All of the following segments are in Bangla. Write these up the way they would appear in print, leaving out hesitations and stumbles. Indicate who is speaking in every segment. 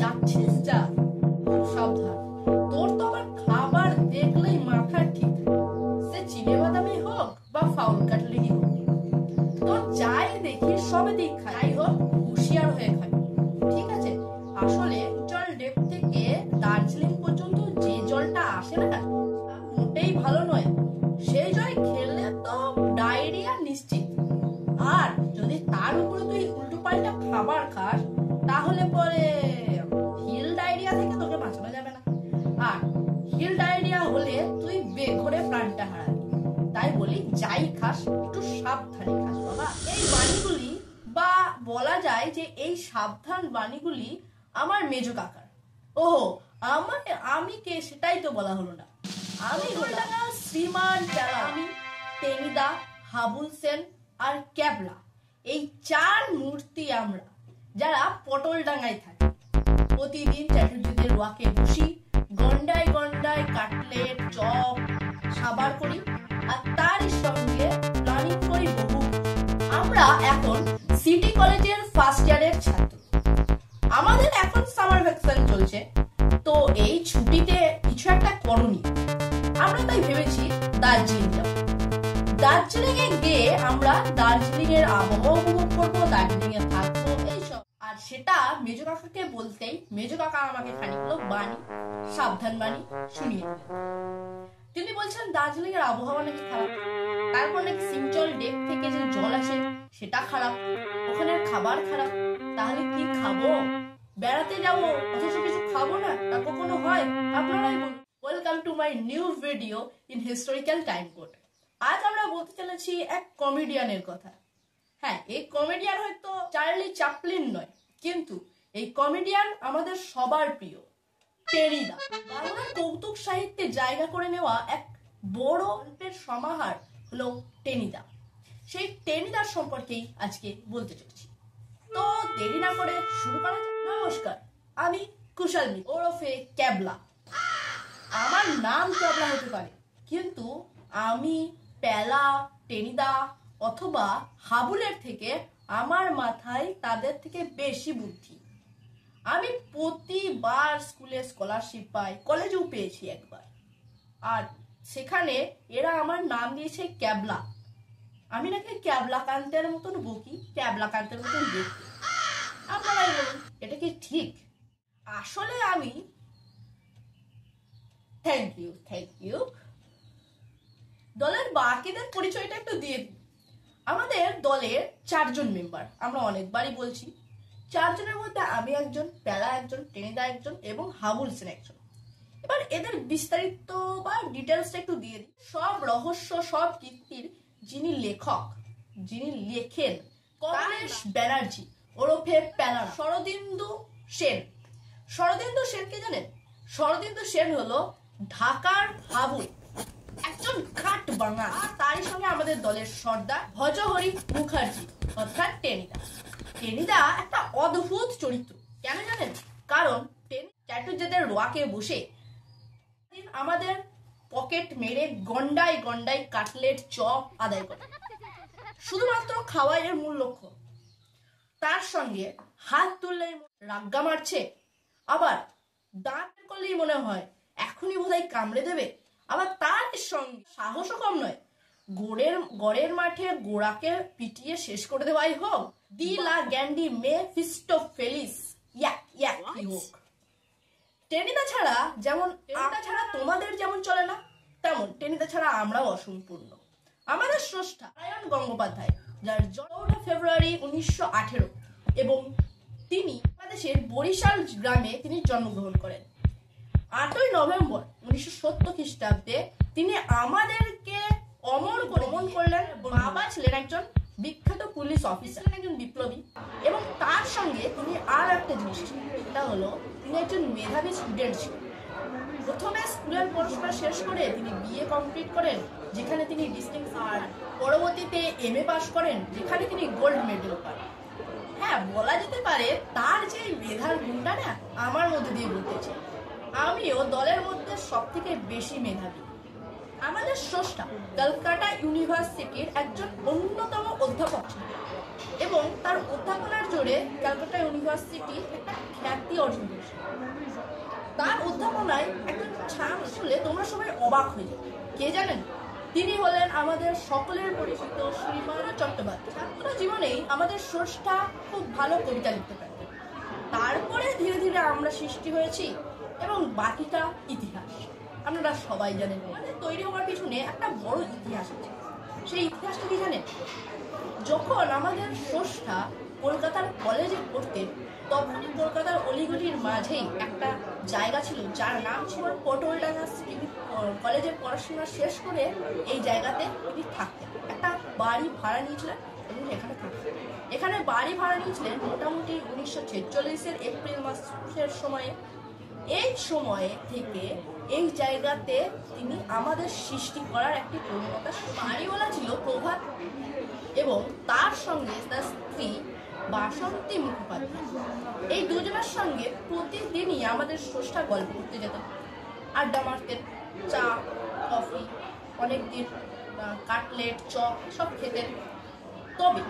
Speaker 1: যাচ্ছিস যা, সাবধান। তোর তো আবার খাবার দেখলেই মাথা ঠিক, সে চিনে বাদামি হোক বা ফাউল কাটলেই হোক, তোর যাই দেখি সবে দিক খাই হোক, হুঁশিয়ার হয়ে খাই, ঠিক আছে? আসলে জল ডেপ থেকে দার্জিলিং পর্যন্ত যে জলটা আসে না, মোটেই ভালো নয়। সেই জল খেলে তো ডায়রিয়া নিশ্চিত। আর যদি তার উপরে তুই উল্টো পাল্টা খাবার খাস, তাহলে পরে হিল ডায়রিয়া থেকে তোকে বাঁচানো যাবে না। আর হিল ডায়রিয়া হলে তুই বেঘরে প্রাণটা হারাবি। তাই বলি, যাই খাস একটু সাবধানে খাস বাবা। এই বাণীগুলি, বা বলা যায় যে এই সাবধান বাণীগুলি আমার মেজো কাকার। ওহো, আমি কে সেটাই তো বলা হলো না। আমি হলাম শ্রীমান প্যালা। আমি টেনিদা, হাবুল সেন আর ক্যাবলা, এই চার মূর্তি আমরা, যারা পটলডাঙ্গায় থাকি। প্রতিদিন চ্যাটার্জিদের ওয়াকে বসি, গন্ডায় গন্ডায় কাটলেট, চপ সাবার করি, আর তার সঙ্গে প্ল্যানিং করি বহু। আমরা এখন সিটি কলেজের ফার্স্ট ইয়ারের ছাত্র। আমাদের এখন সামার ভ্যাকেশন চলছে, তো এই ছুটিতে কিছু একটা করণীয়। আমরা তাই ভেবেছি দার্জিলিং যাব। দার্জিলিং এ গিয়ে আমরা দার্জিলিং এর আবহাওয়া উপভোগ করবো, দার্জিলিং এ থাকবো, এইসব। আর সেটা মেজো কাকাকে বলতেই মেজো কাকা আমাকে খানিকগুলো বাণী, সাবধান বাণী শুনিয়ে দিলেন। তিনি বলছেন দার্জিলিং এর আবহাওয়া নাকি খারাপ, তারপর নাকি সিংচল ডেক থেকে যে জল আসে সেটা খারাপ, ওখানের খাবার খারাপ। তাহলে কি খাবো? বেড়াতে যাবো অথচ কিছু খাবো না, তা কখনো হয়? আপনারাই বলুন। Welcome to my new video in historical time code. আজ আমরা বলতে চলেছি এক কমেডিয়ানের কথা। হ্যাঁ, এই কমেডিয়ান হয়তো চার্লি চ্যাপলিন নয়, কিন্তু এই কমেডিয়ান আমাদের সবার প্রিয়, টেনিদা। বাংলার কৌতুক সাহিত্যে জায়গা করে নেওয়া এক বড় গল্পের সমাহার হলো টেনিদা। সেই টেনিদার সম্পর্কেই আজকে বলতে চলেছি। তো দেরি না করে শুরু করা যাক। নমস্কার, আমি কুশল মিত্র ওরফে ক্যাবলা। আমার নাম ক্যাবলা হতে পারে, কিন্তু আমি প্যালা, টেনিদা অথবা হাবুলের থেকে আমার মাথায় তাদের থেকে বেশি বুদ্ধি। আমি প্রতিবার স্কুলে স্কলারশিপ পাই, কলেজেও পেয়েছি একবার। আর সেখানে এরা আমার নাম দিয়েছে ক্যাবলা। আমি নাকি ক্যাবলাকান্তের মতন বকি, ক্যাবলাকান্তের মতন দেখতে। আপনারাই বলুন, এটা কি ঠিক? আসলে আমি থ্যাংক ইউ। দলের বাকিদের পরিচয়টা একটু দিয়ে দিই। আমাদের দলের 4 জন মেম্বার, আমরা অনেকবারই বলছি। 4 জনের মধ্যে আমি একজন, প্যালা একজন, টেনিদা একজন এবং হাবুল সেন একজন। এবার এদের বিস্তারিত বা ডিটেলসটা একটু দিয়ে দিই। সব রহস্য, সব কীর্তির যিনি লেখক, যিনি লেখেন, কমলেশ ব্যানার্জি ওরফে প্যালা। শরদিন্দু সেন। শরদিন্দু সেনকে জানেন? শরদিন্দু সেন হলো ঢাকার হাবুল, একজন কাঠ বাঙা। তারই সঙ্গে আমাদের দলের সর্দার ভজহরি মুখার্জি অর্থাৎ টেনিদা। টেনিদা একটা অদ্ভুত চরিত্র। কেন জানেন? কারণ চ্যাটার্জিদের রোয়াকে বসে আমাদের পকেট মেরে গন্ডায় গন্ডায় কাটলেট, চপ আদায় করে। শুধুমাত্র খাওয়া এর মূল লক্ষ্য। তার সঙ্গে হাত তুললেই রাগ্গা মারছে, আবার দাঁত করলেই মনে হয় এখনই বোধহয় কামড়ে দেবে। আবার তার সঙ্গে সাহসও কম নয়, গড়ের মাঠে গোড়াকে পিটিয়ে শেষ করে দেওয়াই হোক, দিলা গ্যান্ডি মে ফিস্টো ফেলিস কি হোক। টেনিদা ছাড়া তোমাদের যেমন চলে না, তেমন টেনিদা ছাড়া আমরাও অসম্পূর্ণ। আমাদের স্রষ্টা নারায়ণ গঙ্গোপাধ্যায়, যার জন্ম ফেব্রুয়ারি 1918 এবং তিনি বাংলাদেশের বরিশাল গ্রামে তিনি জন্মগ্রহণ করেন। 8ই নভেম্বর 1970 খ্রিস্টাব্দে তিনি আমাদেরকে অমর গমন করলেন। বাবা ছিলেন একজন বিখ্যাত পুলিশ অফিসার, একজন বিপ্লবী, এবং তার সঙ্গে তিনি আর একটা জিনিস ছিলেন, সেটা হলো তিনি একজন মেধাবী স্টুডেন্ট ছিলেন। প্রথমে স্কুলের পড়াশোনা শেষ করে তিনি বিএ কমপ্লিট করেন, যেখানে তিনি ডিস্টিংশন, আর পরবর্তীতে এমএ পাস করেন, যেখানে তিনি গোল্ড মেডেল পান। হ্যাঁ, বলা যেতে পারে তার যে মেধার গুণটা না আমার মধ্যে দিয়ে বলতেছে। আমিও দলের মধ্যে সব থেকে বেশি মেধাবী। আমাদের স্রষ্টা কলকাতা ইউনিভার্সিটির একজন অন্যতম অধ্যাপক ছিলেন। এবং তার অধ্যাপনার জোরে ক্যালকাটা ইউনিভার্সিটি একটা খ্যাতি অর্জন করেছে। তার অধ্যাপনায় একটা ছাড় শুনলে তোমরা সবাই অবাক হয়ে যাবে। কে জানেন? তিনি হলেন আমাদের সকলের পরিচিত শ্রীমান চট্টোপাধ্যায়। ছাত্র জীবনেই আমাদের স্রষ্টা খুব ভালো কবিতা লিখতে পারতেন। তারপরে ধীরে ধীরে আমরা সৃষ্টি হয়েছি এবং বাকিটা ইতিহাস। আপনারা সবাই জানেন আমাদের তৈরি হওয়ার পিছনে একটা বড় ইতিহাস আছে। সেই ইতিহাসটা কি জানেন? যখন আমাদের স্রষ্টা কলকাতার কলেজে পড়তেন, তখনই কলকাতার অলিগলির মাঝেই একটা জায়গা ছিল যার নাম ছিল পটলডাঙ্গা। তিনি কলেজের পড়াশোনা শেষ করে এই জায়গাতে তিনি থাকতেন। একটা বাড়ি ভাড়া নিয়েছিলেন এবং এখানে থাকতেন। এখানে বাড়ি ভাড়া নিয়েছিলেন মোটামুটি 1946-এর এপ্রিল মাসের সময়ে। এই সময়ে থেকে এই জায়গাতে তিনি আমাদের সৃষ্টি করার একটি প্রবণতা। বাড়িওয়ালা ছিল প্রভাত এবং তার সঙ্গে তার স্ত্রী বাসন্তী মুখোপাধ্যায়। এই দুজনের সঙ্গে প্রতিদিনই আমাদের স্রষ্টা গল্প করতে যেতেন, আড্ডা মারতেন, চা কফি, অনেকদিন কাটলেট চপ সব খেতেন। তবে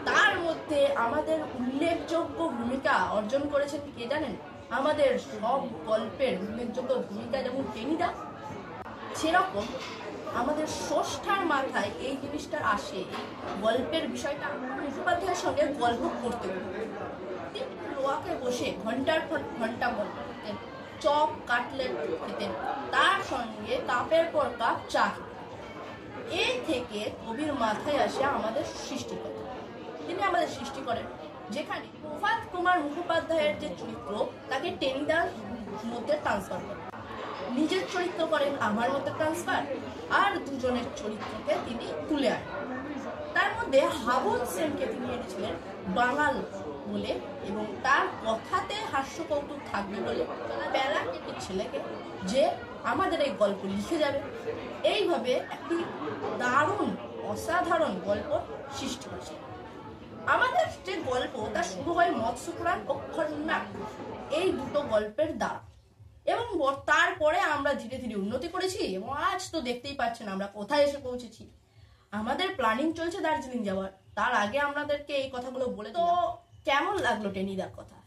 Speaker 1: তার মধ্যে আমাদের উল্লেখযোগ্য ভূমিকা অর্জন করেছেন কে জানেন? আমাদের সব গল্পের উল্লেখযোগ্য ভূমিকা যেমন টেনিদা, সেরকম আমাদের স্রষ্টার মাথায় এই জিনিসটা আসে। গল্পের বিষয়টা মুখোপাধ্যায়ের সঙ্গে গল্প করতে করতে তিনি লোয়াকে বসে ঘন্টার পর ঘন্টা গল্প করতেন, চপ কাটলেট খেতেন, তার সঙ্গে কাপের পর কাপ চা খেতেন। এই থেকে কবির মাথায় আসে আমাদের সৃষ্টি করেন। তিনি আমাদের সৃষ্টি করেন যেখানে প্রভাত কুমার মুখোপাধ্যায়ের যে চরিত্র তাকে টেনিদার মধ্যে ট্রান্সফার করেন, নিজের চরিত্র করেন আমার মধ্যে ট্রান্সফার, আর দুজনের চরিত্রকে তিনি তুলে আনেন। তার মধ্যে হাবুল সেনকে তিনি এনেছিলেন বাঙাল বলে এবং তার কথাতে হাস্য কৌতুক থাকবে বলে বেলা একটি ছেলেকে যে আমাদের এই গল্প লিখে যাবে। এইভাবে একটি দারুণ অসাধারণ গল্প সৃষ্টি হয়েছে। আমাদের যে গল্প তা শুরু হয় মৎস্যপুরাণ ও খন্ডাক এই দুটো গল্পের দ্বারা এবং তারপরে আমরা ধীরে ধীরে উন্নতি করেছি এবং আজ তো দেখতেই পাচ্ছেন আমরা কোথায় এসে পৌঁছেছি। আমাদের প্ল্যানিং চলছে দার্জিলিং যাওয়ার। তার আগে আমাদেরকে এই কথাগুলো বলে তো কেমন লাগলো টেনিদার কথা?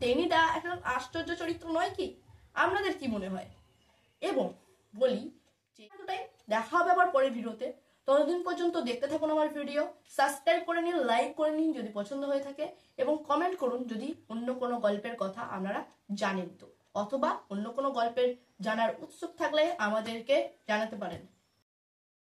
Speaker 1: টেনিদা একটা আশ্চর্য চরিত্র নয় কি? আপনাদের কি মনে হয়? এবং বলি যে দেখা হবে আবার পরের ভিডিওতে। ততদিন পর্যন্ত দেখতে থাকুন আমার ভিডিও, সাবস্ক্রাইব করে নিন, লাইক করে নিন যদি পছন্দ হয়ে থাকে এবং কমেন্ট করুন যদি অন্য কোনো গল্পের কথা আপনারা জানেন তো, অথবা অন্য কোনো গল্পের জানার উৎসুক থাকলে আমাদেরকে জানাতে পারেন।